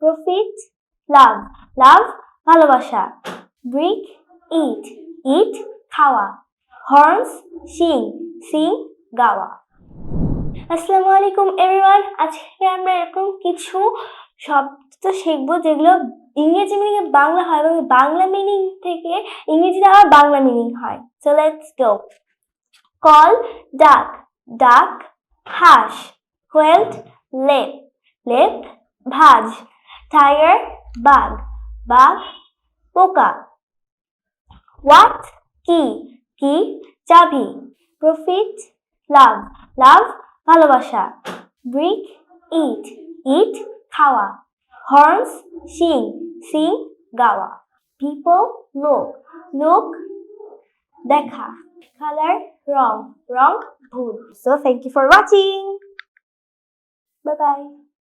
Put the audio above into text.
Profit, love, love, ভালোবাসা। Brick, eat, eat, খাওয়া। Horns, sing, sing, গাওয়া। আসসালামু আলাইকুম এভরিওয়ান, আজকে আমরা এরকম কিছু শব্দ শিখবো যেগুলো ইংরেজি মিনিং বাংলা হয় এবং বাংলা মিনিং থেকে ইংরেজিতে আবার বাংলা মিনিং হয়। So let's go. কল, ডাক, ডাক, হাঁস। কোয়েল্ট, লেপ, লেপ, ভাঁজ। টাইগার, বাঘ, বাঘ, পোকা। হোয়াট, কি, কি, চাবি। প্রফিট, লাভ, লাভ, ভালোবাসা। ব্রিক, ইট, ইট, খাওয়া। হর্নস, শিং, সিং, গাওয়া। পিপল, লোক, লোক, দেখা। কালার, রং, রং, ভুল। So thank you for watching. Bye by.